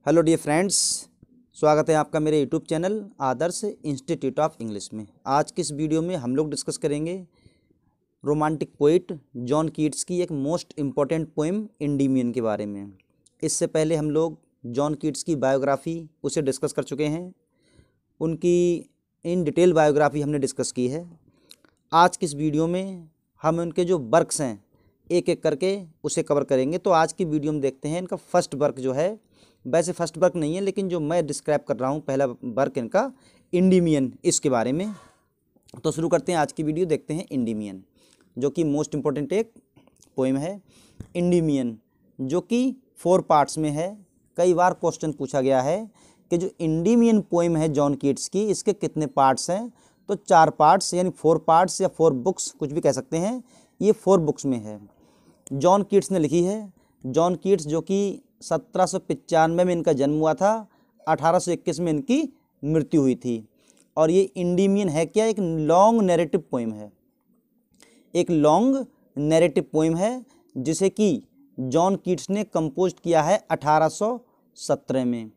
Hello dear friends, स्वागत है आपका मेरे YouTube channel Adarsh institute of English में। आज की इस वीडियो में हम लोग डिस्कस करेंगे रोमांटिक पोइट जॉन कीट्स की एक मोस्ट इम्पॉर्टेंट पोएम इंडीमियन के बारे में। इससे पहले हम लोग जॉन कीट्स की बायोग्राफ़ी उसे डिस्कस कर चुके हैं, उनकी इन डिटेल बायोग्राफ़ी हमने डिस्कस की है। आज की इस वीडियो में हम उनके जो वर्क्स हैं एक एक करके उसे कवर करेंगे। तो आज की वीडियो में देखते हैं इनका फर्स्ट वर्क जो है, वैसे फर्स्ट वर्क नहीं है लेकिन जो मैं डिस्क्राइब कर रहा हूँ पहला वर्क इनका इंडीमियन, इसके बारे में। तो शुरू करते हैं आज की वीडियो, देखते हैं इंडीमियन जो कि मोस्ट इम्पॉर्टेंट एक पोएम है। इंडीमियन जो कि 4 पार्ट्स में है। कई बार क्वेश्चन पूछा गया है कि जो इंडीमियन पोएम है जॉन कीट्स की, इसके कितने पार्ट्स हैं। तो 4 पार्ट्स यानी 4 पार्ट्स या 4 बुक्स कुछ भी कह सकते हैं। ये 4 बुक्स में है, जॉन कीट्स ने लिखी है। जॉन कीट्स जो कि 1795 में इनका जन्म हुआ था, 1821 में इनकी मृत्यु हुई थी। और ये इंडीमियन है क्या, एक लॉन्ग नैरेटिव पोएम है। एक लॉन्ग नैरेटिव पोएम है जिसे कि जॉन कीट्स ने कंपोज किया है 1817 में।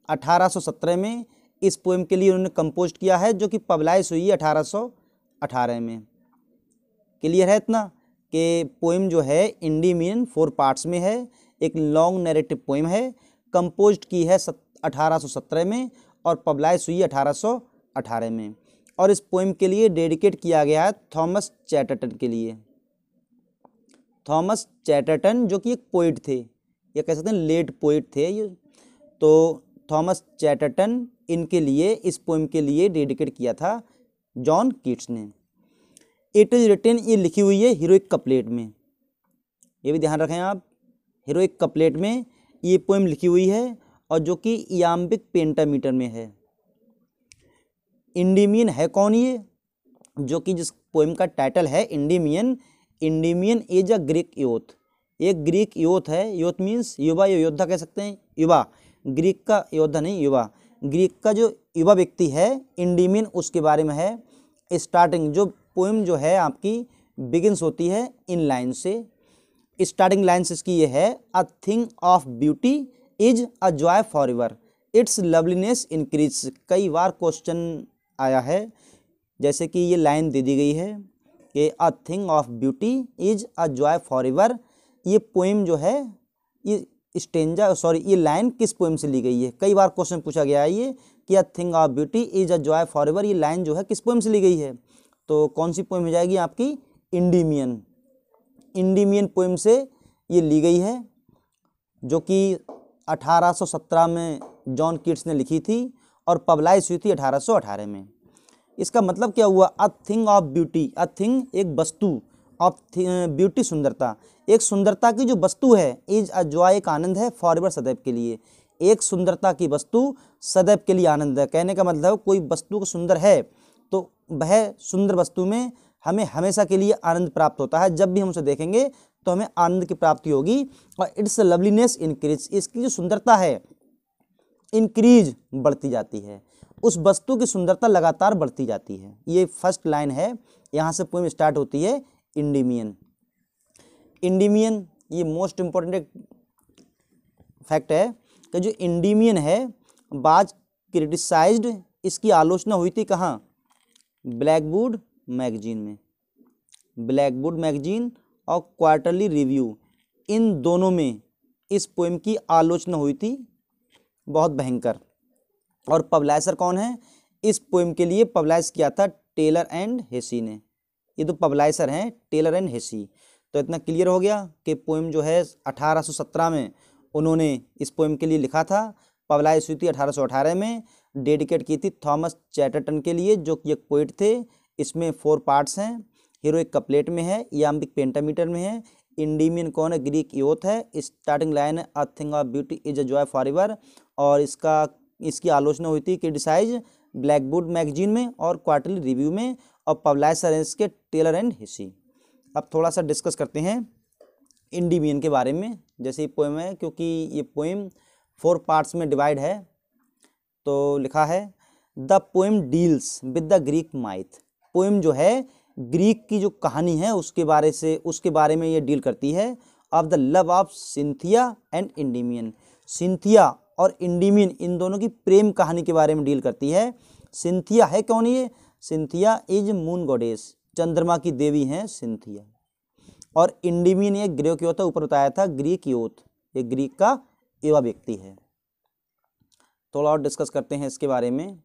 1817 में इस पोएम के लिए उन्होंने कंपोज किया है, जो कि पब्लाइश हुई है 1818 में। क्लियर है इतना कि पोएम जो है इंडीमियन 4 पार्ट्स में है, एक लॉन्ग नैरेटिव पोएम है, कंपोज्ड की है 1817 में और पब्लाइश हुई 1818 में। और इस पोएम के लिए डेडिकेट किया गया है थॉमस चैटरटन के लिए। थॉमस चैटरटन जो कि एक पोइट थे, या कह सकते हैं लेट पोइट थे ये। तो थॉमस चैटरटन इनके लिए, इस पोएम के लिए डेडिकेट किया था जॉन कीट्स ने। इट इज़ रिटन, ये लिखी हुई है हीरोइक कपलेट में, ये भी ध्यान रखें आप। हीरोइक कपलेट में ये पोएम लिखी हुई है और जो कि इयाम्बिक पेंटामीटर में है। इंडीमियन है कौन ये, जो कि जिस पोएम का टाइटल है इंडीमियन। इंडीमियन इज अ ग्रीक यूथ, एक ग्रीक यूथ है। यूथ मीन्स युवा या योद्धा कह सकते हैं, युवा। ग्रीक का योद्धा नहीं, युवा। ग्रीक का जो युवा व्यक्ति है इंडीमियन, उसके बारे में है। स्टार्टिंग जो पोएम जो है आपकी बिगिंस होती है इन लाइन से। स्टार्टिंग लाइन्स इसकी ये है, a thing of beauty is a joy for ever, it's loveliness increase. कई बार क्वेश्चन आया है, जैसे कि ये लाइन दे दी गई है कि अ thing of beauty is a joy for ever. ये पोएम जो है, ये ये लाइन किस पोएम से ली गई है। कई बार क्वेश्चन पूछा गया है ये कि अ thing of beauty is a joy for ever, ये लाइन जो है किस पोएम से ली गई है। तो कौन सी पोएम हो जाएगी आपकी, इंडीमियन। इंडीमियन पोएम से ये ली गई है, जो कि 1817 में जॉन कीट्स ने लिखी थी और पब्लाइश हुई थी 1818 में। इसका मतलब क्या हुआ, अ thing of beauty, a thing एक वस्तु, ऑफ ब्यूटी सुंदरता, एक सुंदरता की जो वस्तु है, इज अ जॉय एक आनंद है, फॉरएवर सदैव के लिए। एक सुंदरता की वस्तु सदैव के लिए आनंद है। कहने का मतलब कोई वस्तु सुंदर है तो वह सुंदर वस्तु में हमें हमेशा के लिए आनंद प्राप्त होता है। जब भी हम उसे देखेंगे तो हमें आनंद की प्राप्ति होगी। और इट्स लवलीनेस इंक्रीज, इसकी जो सुंदरता है इंक्रीज बढ़ती जाती है, उस वस्तु की सुंदरता लगातार बढ़ती जाती है। ये फर्स्ट लाइन है, यहाँ से पोएम स्टार्ट होती है इंडीमियन। इंडीमियन ये मोस्ट इम्पोर्टेंट एक फैक्ट है कि जो इंडीमियन है बाज क्रिटिसाइज्ड, इसकी आलोचना हुई थी कहाँ, ब्लैकवुड मैगजीन में। ब्लैकवुड मैगजीन और क्वार्टरली रिव्यू, इन दोनों में इस पोएम की आलोचना हुई थी बहुत भयंकर। और पब्लाइशर कौन है, इस पोएम के लिए पब्लाइश किया था टेलर एंड हेसी ने। ये तो पब्लाइशर हैं टेलर एंड हेसी। तो इतना क्लियर हो गया कि पोएम जो है 1817 में उन्होंने इस पोएम के लिए लिखा था, पब्लाइश हुई थी 1818 में, डेडिकेट की थी थॉमस चैटरटन के लिए, जो कि एक पोइट थे। इसमें 4 पार्ट्स हैं, हीरोइक कपलेट में है, इयाम्बिक पेंटामीटर में है। इंडीमियन कौन है, ग्रीक यूथ है। स्टार्टिंग लाइन है, a thing of beauty is a joy for ever. और इसकी आलोचना हुई थी क्रिटिसाइज ब्लैकवुड मैगजीन में और क्वार्टरली रिव्यू में, और पब्लाइशर है इसके टेलर एंड हेसी। अब थोड़ा सा डिस्कस करते हैं इंडीमियन के बारे में। जैसे ये पोएम है, क्योंकि ये पोएम 4 पार्ट्स में डिवाइड है, तो लिखा है the poem deals with the Greek माइथ। Poem जो है ग्रीक की जो कहानी है उसके बारे में ये डील करती है, of the love of Cynthia and Endymion. Cynthia और इंडीमियन, इन दोनों की प्रेम कहानी के बारे में डील करती है। सिंथिया है कौन ये? सिंथिया इज मून गॉडेस, चंद्रमा की देवी हैं सिंथिया। और इंडीमियन ये ग्रीक योद्धा, ऊपर बताया था ग्रीक योद्ध, ये ग्रीक का युवा व्यक्ति है। थोड़ा और डिस्कस करते हैं इसके बारे में।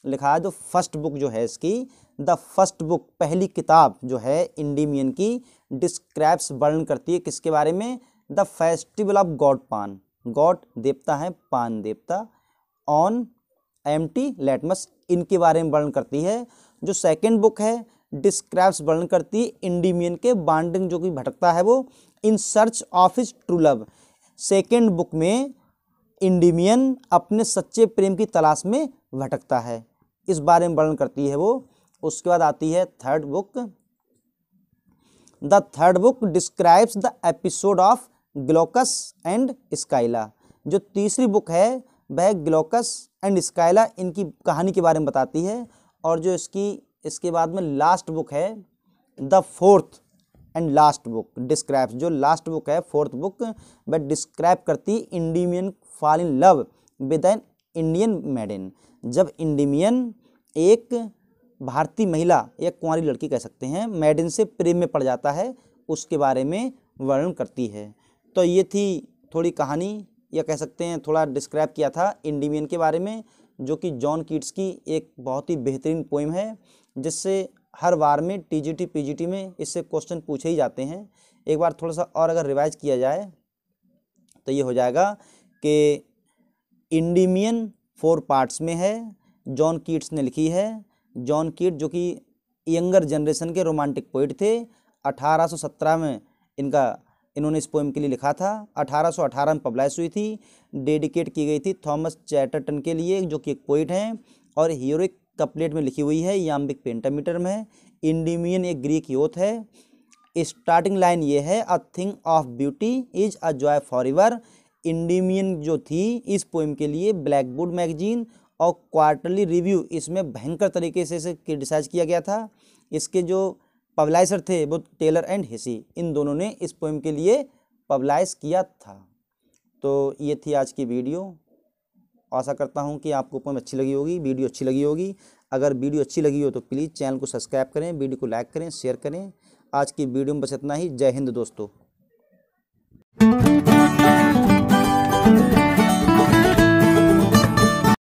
लिखा है जो फर्स्ट बुक जो है इसकी, द फर्स्ट बुक, पहली किताब जो है इंडीमियन की, डिस्क्राइब्स, वर्णन करती है किसके बारे में? द फेस्टिवल ऑफ गॉड पान, गॉड देवता है, पान देवता, ऑन एम्प्टी लेटमस, इनके बारे में वर्णन करती है। जो सेकंड बुक है डिस्क्राइब्स, वर्णन करती है इंडीमियन के बांडिंग, जो कि भटकता है वो, in search of his true love. Second book में इंडीमियन अपने सच्चे प्रेम की तलाश में भटकता है, इस बारे में वर्णन करती है वो। उसके बाद आती है third book, the third book describes the episode of Glaucus and Scylla. जो तीसरी बुक है वह ग्लोकस एंड स्काइला, इनकी कहानी के बारे में बताती है। और जो इसके बाद में लास्ट बुक है, the fourth and last book describes, जो लास्ट बुक है फोर्थ बुक, वह डिस्क्राइब करती Endymion fall in love with an Indian maiden. जब इंडीमियन एक भारतीय महिला, एक कुंवारी लड़की कह सकते हैं, मेडन से प्रेम में पड़ जाता है, उसके बारे में वर्णन करती है। तो ये थी थोड़ी कहानी, या कह सकते हैं थोड़ा डिस्क्राइब किया था इंडीमियन के बारे में, जो कि जॉन कीट्स की एक बहुत ही बेहतरीन पोइम है, जिससे हर बार में टीजीटी पीजीटी में इससे क्वेश्चन पूछे ही जाते हैं। एक बार थोड़ा सा और अगर रिवाइज किया जाए तो ये हो जाएगा कि इंडीमियन 4 पार्ट्स में है, जॉन कीट्स ने लिखी है। जॉन कीट जो कि यंगर जनरेशन के रोमांटिक पोइट थे, 1817 में इन्होंने इस पोएम के लिए लिखा था। 1818 में पब्लिश हुई थी, डेडिकेट की गई थी थॉमस चैटरटन के लिए, जो कि एक पोइट हैं, और हीरोइक कपलेट में लिखी हुई है, याम्बिक पेंटामीटर में है। इंडीमियन एक ग्रीक योद्ध है। स्टार्टिंग लाइन ये है, a thing of beauty is a joy for ever. Endymion जो थी इस पोएम के लिए ब्लैकवुड मैगजीन और क्वार्टरली रिव्यू, इसमें भयंकर तरीके से इसे क्रिटिसाइज किया गया था। इसके जो पब्लाइजर थे वो टेलर एंड हेसी, इन दोनों ने इस पोएम के लिए पब्लाइज किया था। तो ये थी आज की वीडियो। आशा करता हूँ कि आपको पोएम अच्छी लगी होगी, वीडियो अच्छी लगी होगी। अगर वीडियो अच्छी लगी हो तो प्लीज़ चैनल को सब्सक्राइब करें, वीडियो को लाइक करें, शेयर करें। आज की वीडियो में बस इतना ही। जय हिंद दोस्तों।